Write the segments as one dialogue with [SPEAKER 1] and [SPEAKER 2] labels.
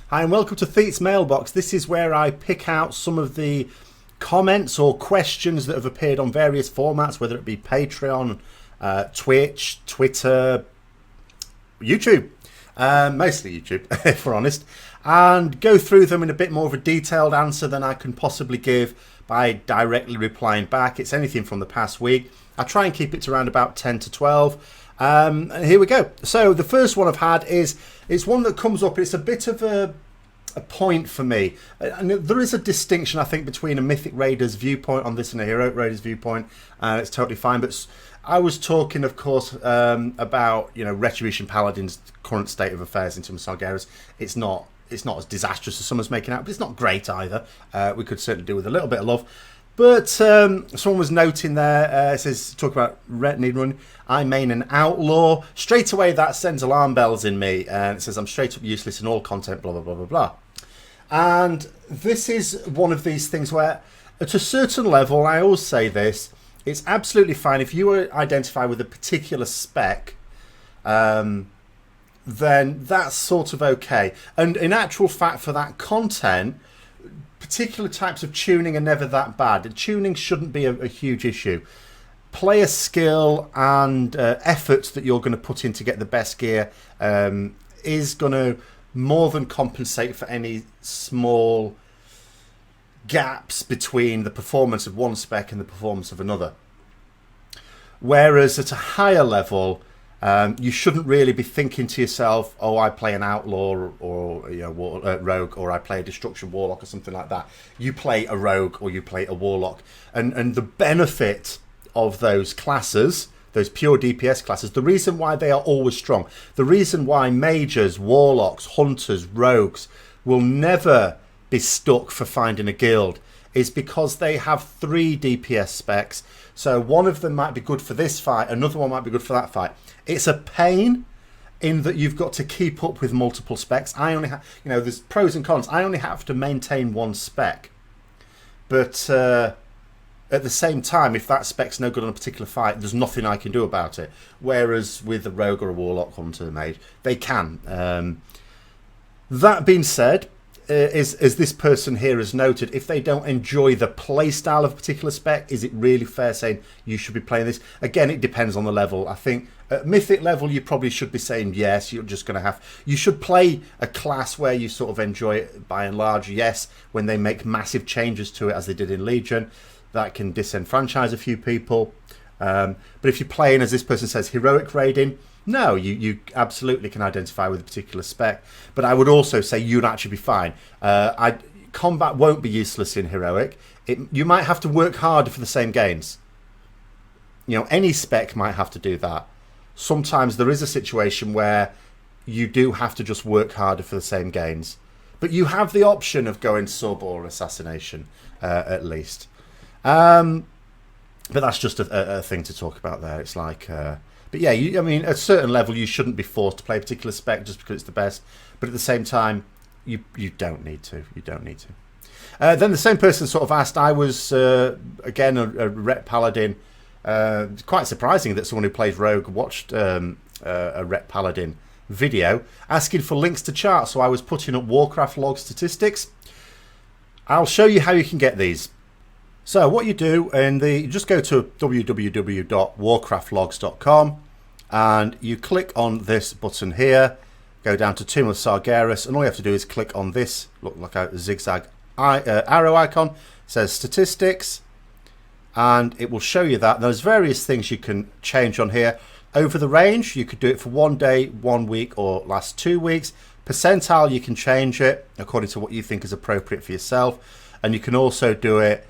[SPEAKER 1] Hi and welcome to Thete's Mailbox. This is where I pick out some of the comments or questions that have appeared on various formats, whether it be Patreon, Twitch, Twitter, YouTube, mostly YouTube if we're honest, and go through them in a bit more of a detailed answer than I can possibly give by directly replying back. It's anything from the past week. I try and keep it to around about 10 to 12. And here we go. So the first one I've had is it's one that comes up. It's a bit of a point for me. And there is a distinction, I think, between a Mythic Raider's viewpoint on this and a Heroic Raider's viewpoint. It's totally fine. But I was talking, of course, about Retribution Paladin's current state of affairs in terms of Sargeras. It's not as disastrous as someone's making out, but it's not great either. We could certainly do with a little bit of love. But someone was noting there, it says, talk about Ret need run. I main an outlaw. Straight away, that sends alarm bells in me. And it says, I'm straight up useless in all content, blah, blah, blah, blah, blah. And this is one of these things where, at a certain level, I always say this, it's absolutely fine. If you identify with a particular spec, then that's sort of okay. And in actual fact, for that content, particular types of tuning are never that bad. Tuning shouldn't be a huge issue. Player skill and effort that you're going to put in to get the best gear is going to more than compensate for any small gaps between the performance of one spec and the performance of another. Whereas at a higher level, you shouldn't really be thinking to yourself, oh, I play an outlaw or rogue, or I play a destruction warlock or something like that. You play a rogue or you play a warlock. And the benefit of those classes, those pure DPS classes, the reason why they are always strong, the reason why mages, warlocks, hunters, rogues will never be stuck for finding a guild is because they have 3 DPS specs. So one of them might be good for this fight, another one might be good for that fight. It's a pain in that you've got to keep up with multiple specs. I only have, there's pros and cons. I only have to maintain one spec. But at the same time, if that spec's no good on a particular fight, there's nothing I can do about it. Whereas with a rogue or a warlock, hunter, mage, they can. That being said, as this person here has noted, if they don't enjoy the play style of a particular spec, is it really fair saying you should be playing this? Again, it depends on the level. I think at Mythic level, you probably should be saying yes. You're just going to you should play a class where you sort of enjoy it by and large. Yes, when they make massive changes to it, as they did in Legion, that can disenfranchise a few people. But if you're playing, as this person says, heroic raiding, no, you absolutely can identify with a particular spec. But I would also say you'd actually be fine. Combat won't be useless in heroic. You might have to work harder for the same gains. Any spec might have to do that. Sometimes there is a situation where you do have to just work harder for the same gains. But you have the option of going sub or assassination, at least. But that's just a thing to talk about there. It's like... But yeah, at a certain level, you shouldn't be forced to play a particular spec just because it's the best. But at the same time, you don't need to. You don't need to. Then the same person sort of asked, I was, again, a Ret Paladin. Quite surprising that someone who plays Rogue watched a Ret Paladin video asking for links to charts. So I was putting up Warcraft log statistics. I'll show you how you can get these. So what you do, you just go to www.warcraftlogs.com and you click on this button here, go down to Tomb of Sargeras, and all you have to do is click on this, look like a zigzag arrow icon, it says statistics, and it will show you that. There's various things you can change on here. Over the range, you could do it for 1 day, 1 week, or last 2 weeks. Percentile, you can change it according to what you think is appropriate for yourself, and you can also do it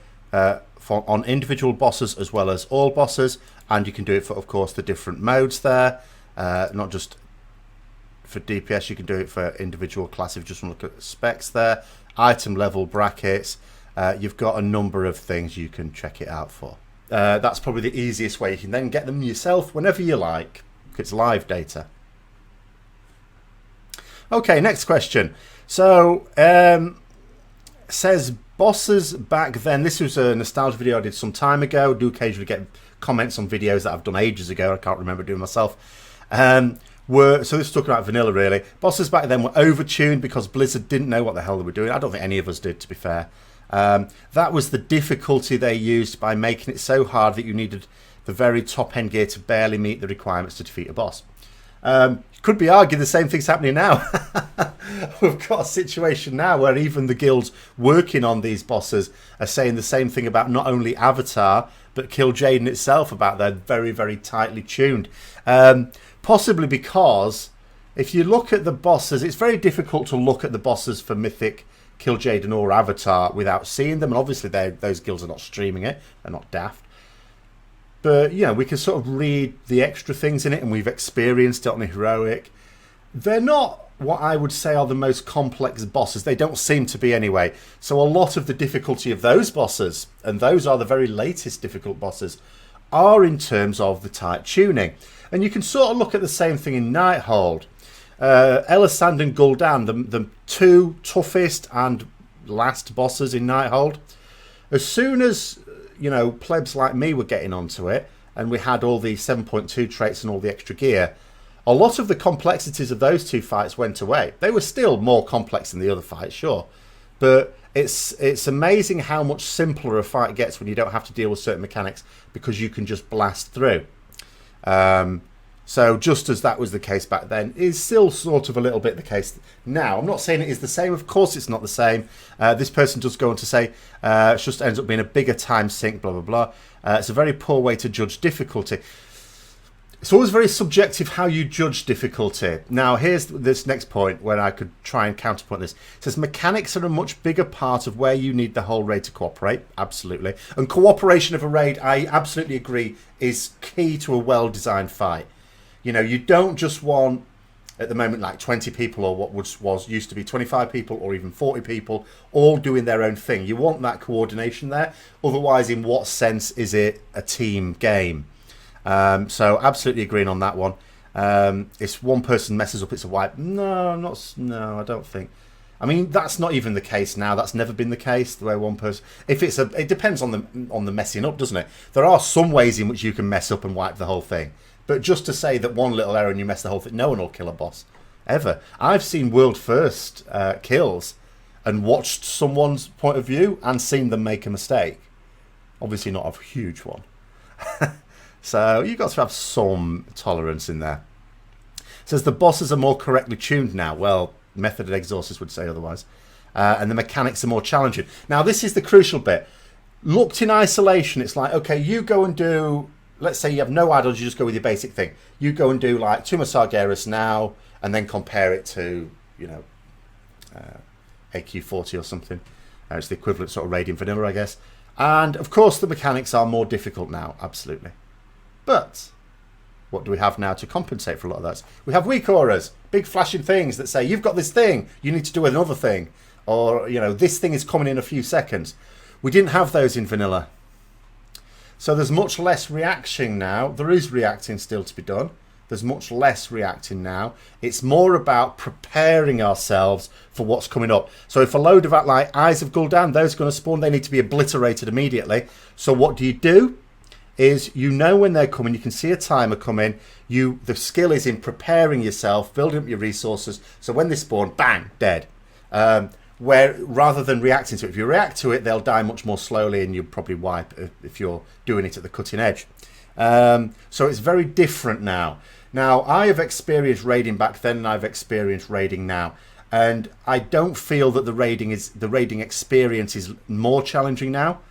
[SPEAKER 1] on individual bosses as well as all bosses, and you can do it for, of course, the different modes there, not just for DPS. You can do it for individual classes. Just want to look at specs there, item level brackets. You've got a number of things you can check it out for. That's probably the easiest way. You can then get them yourself whenever you like. It's live data. Okay, next question. So says bosses back then. This was a nostalgia video I did some time ago. I do occasionally get comments on videos that I've done ages ago. I can't remember doing myself. were, so this is talking about vanilla really, bosses back then were overtuned because Blizzard didn't know what the hell they were doing. I don't think any of us did, to be fair. That was the difficulty they used by making it so hard that you needed the very top end gear to barely meet the requirements to defeat a boss. Could be argued the same thing's happening now. We've got a situation now where even the guilds working on these bosses are saying the same thing about not only Avatar but Kil'jaeden itself, about they're very, very tightly tuned. Possibly because if you look at the bosses, it's very difficult to look at the bosses for Mythic, Kil'jaeden or Avatar without seeing them, and obviously those guilds are not streaming it, they're not daft. But, you know, we can sort of read the extra things in it, and we've experienced it on the Heroic. They're not what I would say are the most complex bosses. They don't seem to be anyway. So a lot of the difficulty of those bosses, and those are the very latest difficult bosses, are in terms of the tight tuning. And you can sort of look at the same thing in Nighthold. Elisand and Gul'dan, the two toughest and last bosses in Nighthold. As soon as, you know, plebs like me were getting onto it, and we had all the 7.2 traits and all the extra gear, a lot of the complexities of those two fights went away. They were still more complex than the other fights, sure. But it's amazing how much simpler a fight gets when you don't have to deal with certain mechanics, because you can just blast through. So just as that was the case back then, is still sort of a little bit the case now. I'm not saying it is the same. Of course it's not the same. This person does go on to say it just ends up being a bigger time sink, blah, blah, blah. It's a very poor way to judge difficulty. It's always very subjective how you judge difficulty. Now, here's this next point where I could try and counterpoint this. It says mechanics are a much bigger part of where you need the whole raid to cooperate. Absolutely. And cooperation of a raid, I absolutely agree, is key to a well-designed fight. You know, you don't just want, at the moment, like 20 people or what was used to be 25 people or even 40 people all doing their own thing. You want that coordination there. Otherwise, in what sense is it a team game? So absolutely agreeing on that one. If one person messes up, it's a wipe. No, I don't think. I mean, that's not even the case now. That's never been the case. Where one person, it depends on the messing up, doesn't it? There are some ways in which you can mess up and wipe the whole thing. But just to say that one little error and you mess the whole thing, no one will kill a boss ever. I've seen world first kills and watched someone's point of view and seen them make a mistake. Obviously, not a huge one. So you've got to have some tolerance in there. It says the bosses are more correctly tuned now. Well, Method and Exorcist would say otherwise. And the mechanics are more challenging. Now, this is the crucial bit. Looked in isolation, it's like, okay, you go and do, let's say you have no add-ons, you just go with your basic thing. You go and do like Tomb of Sargeras now, and then compare it to, you know, AQ40 or something. It's the equivalent sort of raid in vanilla, I guess. And, of course, the mechanics are more difficult now, absolutely. But what do we have now to compensate for a lot of that? We have weak auras, big flashing things that say, you've got this thing, you need to do another thing. Or, you know, this thing is coming in a few seconds. We didn't have those in vanilla. So there's much less reaction now. There is reacting still to be done. There's much less reacting now. It's more about preparing ourselves for what's coming up. So if a load of like Eyes of Gul'dan, those are going to spawn, they need to be obliterated immediately. So what do? Is you know when they're coming, you can see a timer come in. The skill is in preparing yourself, building up your resources. So when they spawn, bang, dead. Where rather than reacting to it, if you react to it, they'll die much more slowly, and you'll probably wipe if you're doing it at the cutting edge. So it's very different now. Now I have experienced raiding back then, and I've experienced raiding now, and I don't feel that the raiding experience is more challenging now.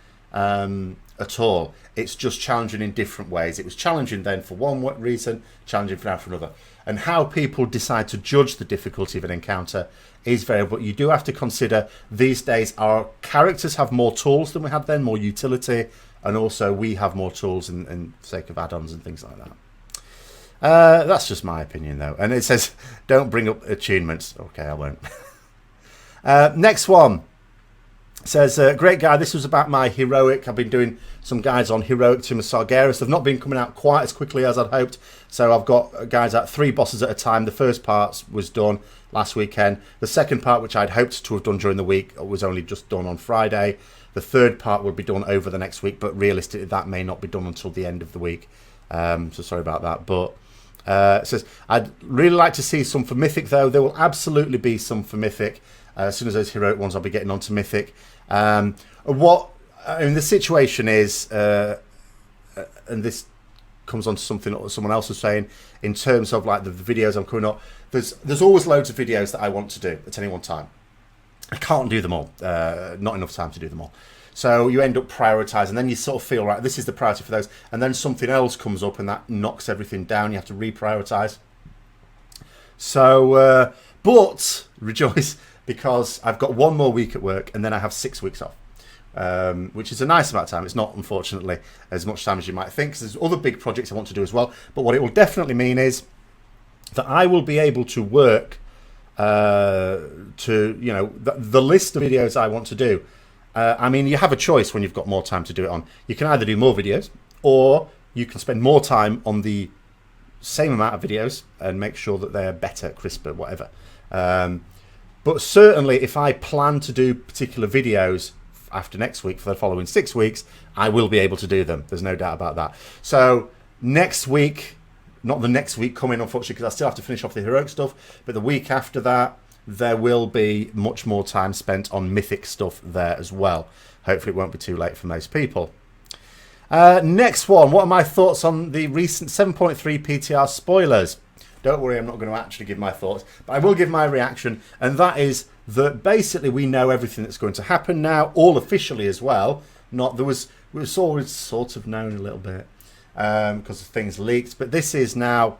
[SPEAKER 1] At all. It's just challenging in different ways. It was challenging then for one reason, challenging now for another. And how people decide to judge the difficulty of an encounter is variable. You do have to consider these days our characters have more tools than we had then, more utility, and also we have more tools in sake of add-ons and things like that. That's just my opinion though. And it says, don't bring up attunements. Okay, I won't. Next one. Says, great guy, this was about my Heroic. I've been doing some guides on Heroic Tomb of Sargeras. They've not been coming out quite as quickly as I'd hoped. So I've got guides at 3 bosses at a time. The first part was done last weekend. The second part, which I'd hoped to have done during the week, was only just done on Friday. The third part will be done over the next week, but realistically that may not be done until the end of the week. So sorry about that. But It says, I'd really like to see some for Mythic, though. There will absolutely be some for Mythic. As soon as those heroic ones, I'll be getting onto Mythic. The situation is, and this comes on to something that someone else was saying, in terms of like the videos I'm coming up, there's always loads of videos that I want to do at any one time. I can't do them all. Not enough time to do them all. So you end up prioritising, then you sort of feel, right, this is the priority for those, and then something else comes up and that knocks everything down. You have to reprioritise. So, but rejoice, because I've got one more week at work and then I have 6 weeks off, which is a nice amount of time. It's not, unfortunately, as much time as you might think, because there's other big projects I want to do as well. But what it will definitely mean is that I will be able to work to, you know, the list of videos I want to do. I mean, you have a choice when you've got more time to do it on. You can either do more videos, or you can spend more time on the same amount of videos and make sure that they're better, crisper, whatever. But certainly, if I plan to do particular videos after next week for the following 6 weeks, I will be able to do them. There's no doubt about that. So next week, not the next week coming, unfortunately, because I still have to finish off the heroic stuff, but the week after that, there will be much more time spent on Mythic stuff there as well. Hopefully it won't be too late for most people. Next one, what are my thoughts on the recent 7.3 PTR spoilers? Don't worry, I'm not going to actually give my thoughts, but I will give my reaction, and that is that basically we know everything that's going to happen now, all officially as well. It was always sort of known a little bit because of things leaked, but this is now,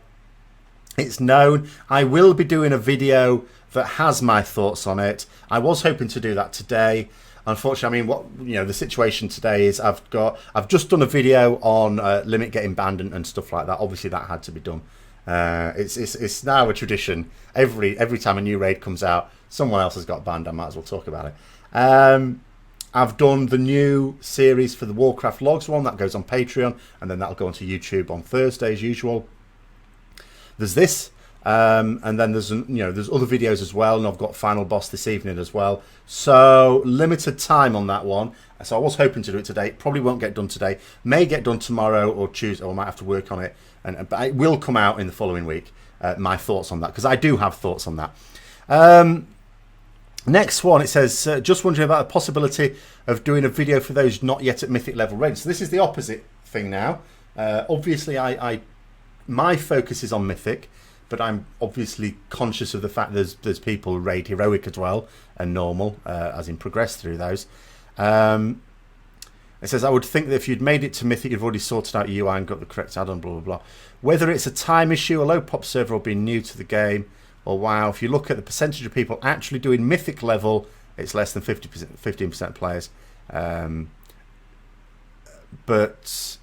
[SPEAKER 1] it's known. I will be doing a video that has my thoughts on it. I was hoping to do that today. Unfortunately, I mean, the situation today is I've just done a video on Limit getting banned and stuff like that. Obviously, that had to be done. It's now a tradition. Every time a new raid comes out, someone else has got banned. I might as well talk about it. I've done the new series for the Warcraft Logs one that goes on Patreon, and then that'll go onto YouTube on Thursday as usual. There's this. And then there's other videos as well, and I've got Final Boss this evening as well. So limited time on that one. So I was hoping to do it today. Probably won't get done today. May get done tomorrow or Tuesday, or I might have to work on it. But it will come out in the following week. My thoughts on that, because I do have thoughts on that. Next one, it says, just wondering about the possibility of doing a video for those not yet at Mythic level raid. So this is the opposite thing now. Obviously, my focus is on Mythic. But I'm obviously conscious of the fact there's people who raid heroic as well and normal, as in progress through those. It says, I would think that if you'd made it to Mythic, you've already sorted out your UI and got the correct add-on, blah, blah, blah. Whether it's a time issue, a low pop server, or being new to the game, or wow, if you look at the percentage of people actually doing Mythic level, it's less than 15% of players. But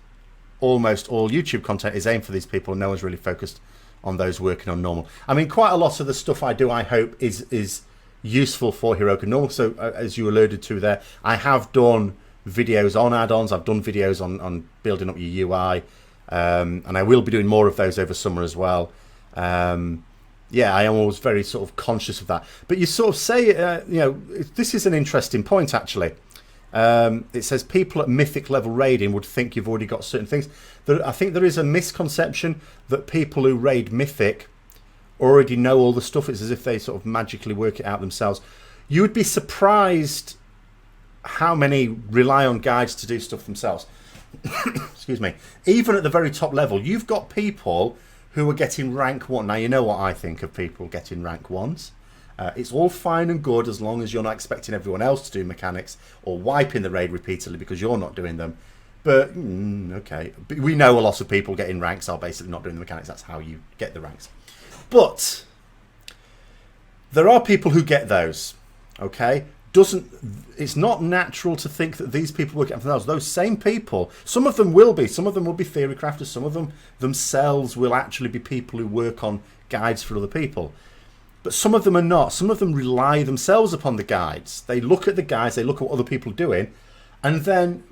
[SPEAKER 1] almost all YouTube content is aimed for these people, and no one's really focused on those working on normal. I mean, quite a lot of the stuff I do, I hope, is useful for heroic and normal. So, as you alluded to there, I have done videos on add-ons. I've done videos on building up your UI, and I will be doing more of those over summer as well. Yeah, I am always very sort of conscious of that. But you sort of say, this is an interesting point, actually. It says people at Mythic level raiding would think you've already got certain things. I think there is a misconception that people who raid Mythic already know all the stuff. It's as if they sort of magically work it out themselves. You would be surprised how many rely on guides to do stuff themselves. Excuse me. Even at the very top level, you've got people who are getting rank 1. Now, you know what I think of people getting rank 1s. It's all fine and good as long as you're not expecting everyone else to do mechanics or wiping the raid repeatedly because you're not doing them. But, okay. But we know a lot of people getting ranks are basically not doing the mechanics. That's how you get the ranks. But there are people who get those, okay? It's not natural to think that these people work out for themselves. Those same people, some of them will be. Some of them will be theory crafters. Some of them themselves will actually be people who work on guides for other people. But some of them are not. Some of them rely themselves upon the guides. They look at the guides, they look at what other people are doing, and then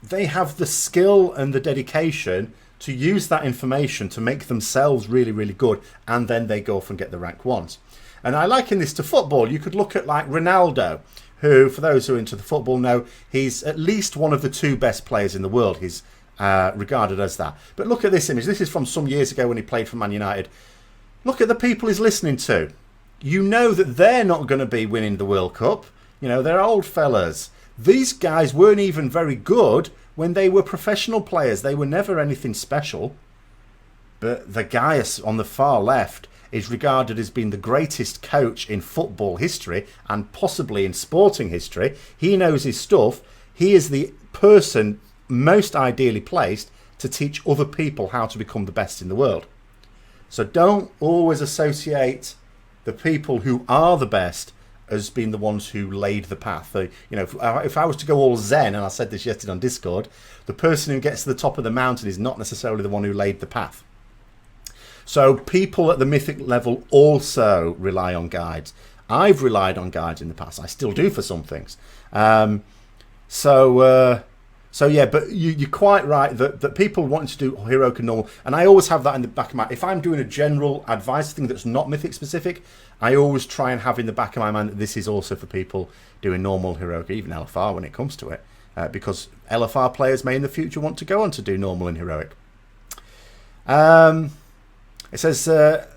[SPEAKER 1] they have the skill and the dedication to use that information to make themselves really, really good, and then they go off and get the rank 1s. And I liken this to football. You could look at like Ronaldo, who, for those who are into the football know, he's at least one of the 2 best players in the world. He's regarded as that. But look at this image. This is from some years ago when he played for Man United. Look at the people he's listening to. You know that they're not going to be winning the World Cup. You know, they're old fellas. These guys weren't even very good when they were professional players. They were never anything special. But the guy on the far left is regarded as being the greatest coach in football history and possibly in sporting history. He knows his stuff. He is the person most ideally placed to teach other people how to become the best in the world. So don't always associate the people who are the best as being the ones who laid the path. You know, if I was to go all Zen, and I said this yesterday on Discord, the person who gets to the top of the mountain is not necessarily the one who laid the path. So people at the mythic level also rely on guides. I've relied on guides in the past. I still do for some things. So yeah, but you're quite right that people want to do heroic and normal, and I always have that in the back of my. If I'm doing a general advice thing that's not mythic specific, I always try and have in the back of my mind that this is also for people doing normal, heroic, even LFR when it comes to it, because LFR players may in the future want to go on to do normal and heroic. It says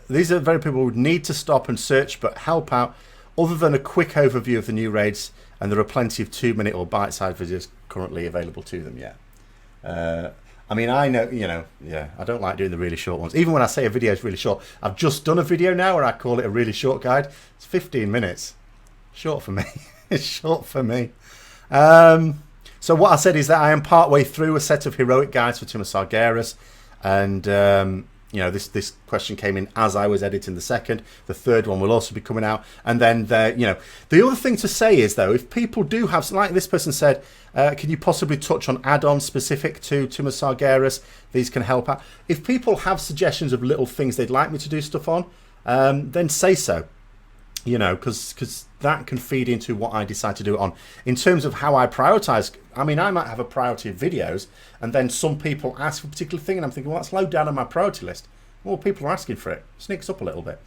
[SPEAKER 1] these are very people who would need to stop and search but help out. Other than a quick overview of the new raids, and there are plenty of 2-minute or bite-sized videos currently available to them. Yeah, I mean, I know, you know, yeah, I don't like doing the really short ones. Even when I say a video is really short, I've just done a video now where I call it a really short guide. It's 15 minutes. Short for me. It's short for me. So what I said is that I am partway through a set of heroic guides for Timo Sargeras, and you know, this question came in as I was editing the second. The third one will also be coming out. And then, you know, the other thing to say is, though, if people do have, like this person said, can you possibly touch on add-ons specific to Timo Sargeras? These can help out. If people have suggestions of little things they'd like me to do stuff on, then say so. You know, because that can feed into what I decide to do it on. In terms of how I prioritize, I mean, I might have a priority of videos, and then some people ask for a particular thing, and I'm thinking, well, that's low down on my priority list. Well, people are asking for it. Sneaks up a little bit.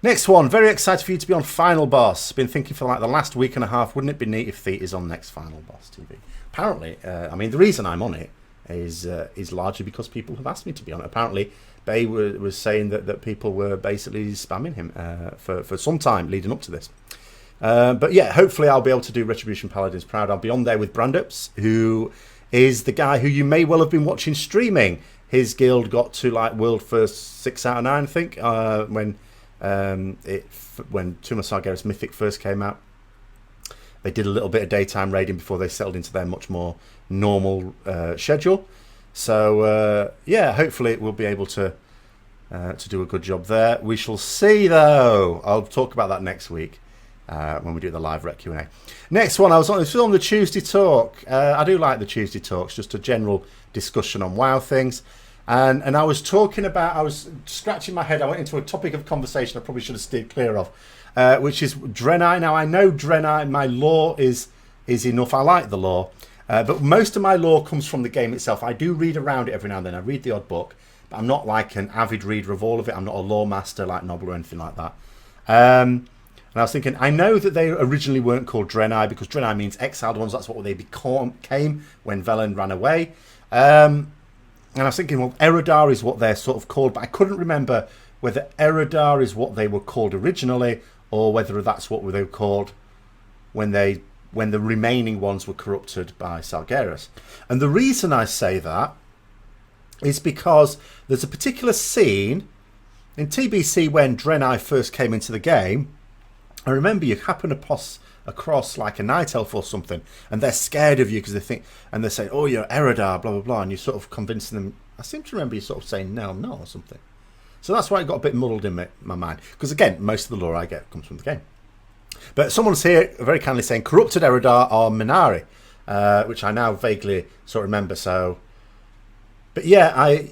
[SPEAKER 1] Next one. Very excited for you to be on Final Boss. Been thinking for like the last week and a half. Wouldn't it be neat if Thete is on next Final Boss TV? Apparently, I mean, the reason I'm on it is largely because people have asked me to be on it. Apparently, Bay was saying that people were basically spamming him for some time leading up to this. But yeah, hopefully I'll be able to do Retribution Paladins Proud. I'll be on there with Brandups, who is the guy who you may well have been watching streaming. His guild got to like world first 6 out of 9, I think, when Timo Sargeras Mythic first came out. They did a little bit of daytime raiding before they settled into their much more normal schedule. So yeah, hopefully we'll be able to do a good job there. We shall see, though. I'll talk about that next week when we do the live rec Q&A. Next one, I was on the Tuesday talk. I do like the Tuesday talks, just a general discussion on WoW things. And I was talking about, I was scratching my head. I went into a topic of conversation I probably should have steered clear of, which is Draenei. Now, I know Draenei, my lore is enough. I like the lore. But most of my lore comes from the game itself. I do read around it every now and then. I read the odd book, but I'm not like an avid reader of all of it. I'm not a lore master like Nobble or anything like that. And I was thinking, I know that they originally weren't called Draenei because Draenei means exiled ones. That's what they became when Velen ran away. And I was thinking, well, Eredar is what they're sort of called, but I couldn't remember whether Eredar is what they were called originally or whether that's what they were called when the remaining ones were corrupted by Sargeras. And the reason I say that is because there's a particular scene in TBC when Draenei first came into the game. I remember you happen to across like a night elf or something, and they're scared of you because they think, and they say, oh, you're Eredar, blah, blah, blah, and you're sort of convincing them. I seem to remember you sort of saying, no, I'm not, or something. So that's why it got a bit muddled in my mind. Because again, most of the lore I get comes from the game. But someone's here very kindly saying corrupted Eredar are Minari, which I now vaguely sort of remember. So, but yeah,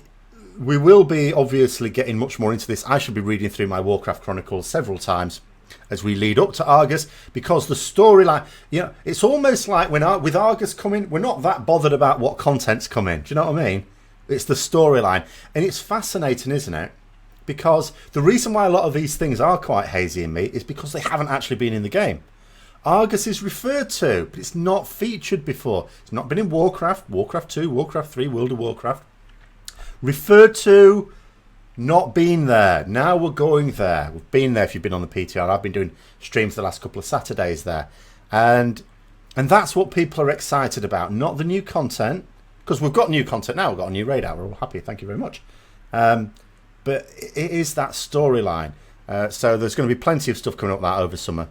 [SPEAKER 1] we will be obviously getting much more into this. I should be reading through my Warcraft Chronicles several times as we lead up to Argus, because the storyline, you know, it's almost like with Argus coming, we're not that bothered about what content's coming. Do you know what I mean? It's the storyline, and it's fascinating, isn't it? Because the reason why a lot of these things are quite hazy in me is because they haven't actually been in the game. Argus is referred to, but it's not featured before. It's not been in Warcraft, Warcraft 2, Warcraft 3, World of Warcraft. Referred to, not been there. Now we're going there. We've been there if you've been on the PTR. I've been doing streams the last couple of Saturdays there. And that's what people are excited about, not the new content. Because we've got new content now. We've got a new Eredar. We're all happy. Thank you very much. But it is that storyline. So there's going to be plenty of stuff coming up that over summer.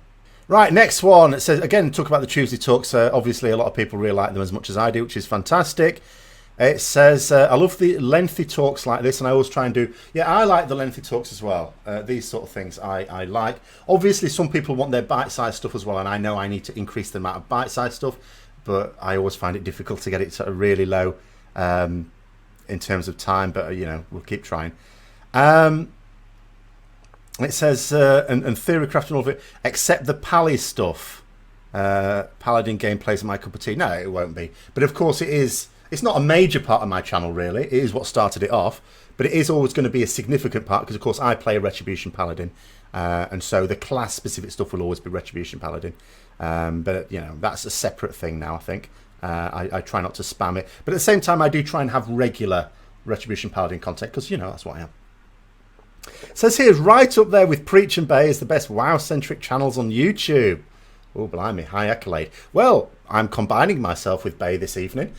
[SPEAKER 1] Right, next one. It says, again, talk about the Tuesday talks. Obviously, a lot of people really like them as much as I do, which is fantastic. It says, I love the lengthy talks like this, and I always try and do... Yeah, I like the lengthy talks as well. These sort of things I like. Obviously, some people want their bite-sized stuff as well, and I know I need to increase the amount of bite-sized stuff, but I always find it difficult to get it sort of really low in terms of time, but, you know, we'll keep trying. It says, and Theorycraft and all of it, except the Pally stuff. Paladin gameplay is my cup of tea. No, it won't be. But of course it is. It's not a major part of my channel, really. It is what started it off. But it is always going to be a significant part, because of course I play a Retribution Paladin. And so the class-specific stuff will always be Retribution Paladin. But, you know, that's a separate thing now, I think. I try not to spam it. But at the same time, I do try and have regular Retribution Paladin content, because, you know, that's what I am. It says here, right up there with Preach and Bay as the best WoW-centric channels on YouTube. Oh, blimey, high accolade. Well, I'm combining myself with Bay this evening.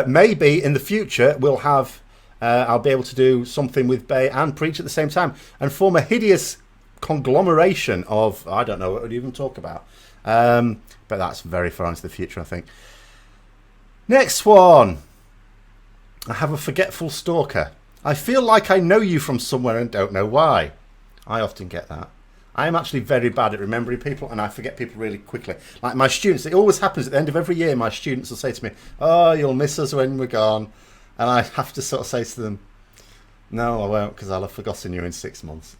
[SPEAKER 1] Maybe in the future we'll have, I'll be able to do something with Bay and Preach at the same time and form a hideous conglomeration of, I don't know what we'd even talk about. But that's very far into the future, I think. Next one. I have a forgetful stalker. I feel like I know you from somewhere and don't know why. I often get that. I am actually very bad at remembering people, and I forget people really quickly. Like my students, it always happens at the end of every year, my students will say to me, oh, you'll miss us when we're gone. And I have to sort of say to them, no, I won't, because I'll have forgotten you in 6 months.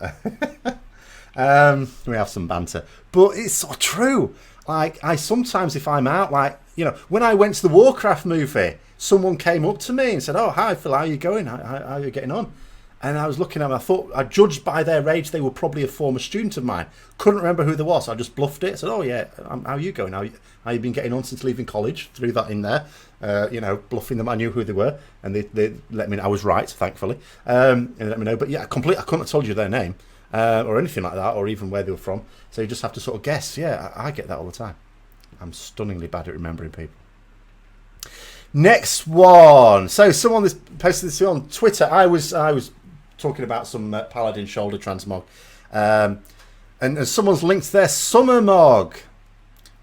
[SPEAKER 1] We have some banter. But it's so true. Like, I sometimes, if I'm out, like, you know, when I went to the Warcraft movie, someone came up to me and said, oh, hi, Phil, how are you going? How are you getting on? And I was looking at them, I thought, I judged by their age, they were probably a former student of mine. Couldn't remember who they was, so I just bluffed it. I said, oh, yeah, how are you going? How you been getting on since leaving college? Threw that in there, you know, bluffing them. I knew who they were, and they let me know. I was right, thankfully, and they let me know. But yeah, I couldn't have told you their name or anything like that, or even where they were from. So you just have to sort of guess. Yeah, I get that all the time. I'm stunningly bad at remembering people. Next one. So someone posted this on Twitter. I was talking about some Paladin shoulder transmog, and someone's linked their summer mog,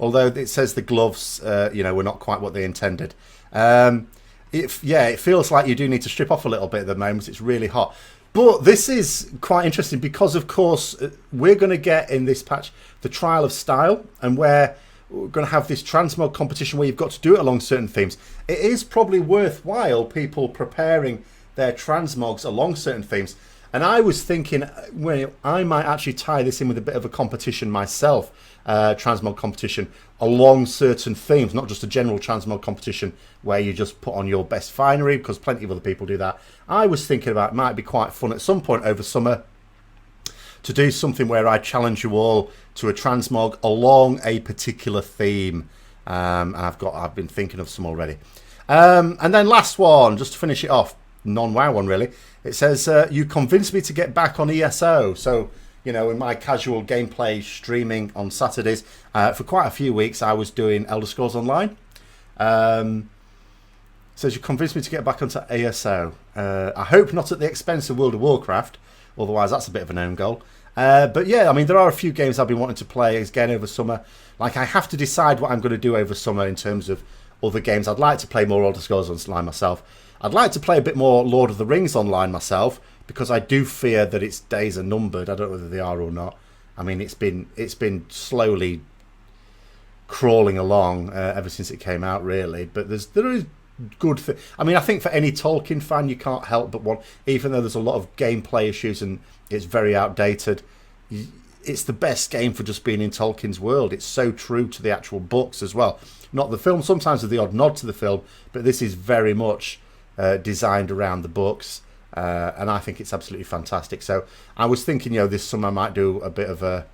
[SPEAKER 1] although it says the gloves, you know, were not quite what they intended. It feels like you do need to strip off a little bit at the moment. It's really hot. But this is quite interesting because, of course, we're going to get in this patch the Trial of Style, and where we're going to have this transmog competition where you've got to do it along certain themes. It is probably worthwhile people preparing their transmogs along certain themes. And I was thinking, well, I might actually tie this in with a bit of a competition myself, transmog competition along certain themes, not just a general transmog competition where you just put on your best finery, because plenty of other people do that. I was thinking about it might be quite fun at some point over summer to do something where I challenge you all to a transmog along a particular theme. And I've been thinking of some already. And then last one, just to finish it off, non-WoW one really. It says, you convinced me to get back on ESO. So, you know, in my casual gameplay streaming on Saturdays, for quite a few weeks I was doing Elder Scrolls Online. Says you convinced me to get back onto ESO. I hope not at the expense of World of Warcraft, otherwise that's a bit of an own goal. But yeah, I mean, there are a few games I've been wanting to play again over summer. Like, I have to decide what I'm going to do over summer in terms of other games. I'd like to play more Elder Scrolls Online myself. I'd like to play a bit more Lord of the Rings Online myself, because I do fear that its days are numbered. I don't know whether they are or not. I mean, it's been slowly crawling along ever since it came out, really. But there is good thing. I mean, I think for any Tolkien fan, you can't help but want, even though there's a lot of gameplay issues and it's very outdated, it's the best game for just being in Tolkien's world. It's so true to the actual books as well. Not the film, sometimes with the odd nod to the film, but this is very much designed around the books, and I think it's absolutely fantastic. So I was thinking, you know, this summer I might do a bit of a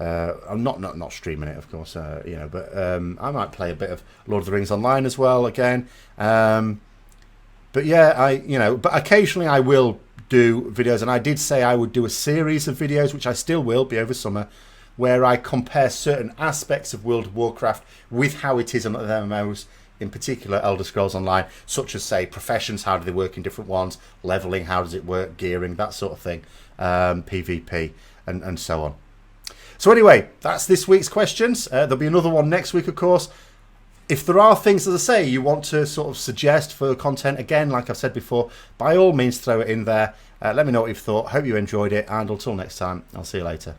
[SPEAKER 1] I'm not streaming it, of course, but I might play a bit of Lord of the Rings Online as well again. But yeah, but occasionally I will do videos, and I did say I would do a series of videos, which I still will be over summer, where I compare certain aspects of World of Warcraft with how it is on other MMOs, in particular Elder Scrolls Online, such as, say, professions, how do they work in different ones, leveling, how does it work, gearing, that sort of thing, PvP, and so on. So anyway, that's this week's questions. There'll be another one next week, of course. If there are things, as I say, you want to sort of suggest for content, again, like I've said before, by all means throw it in there. Let me know what you've thought. Hope you enjoyed it, and until next time, I'll see you later.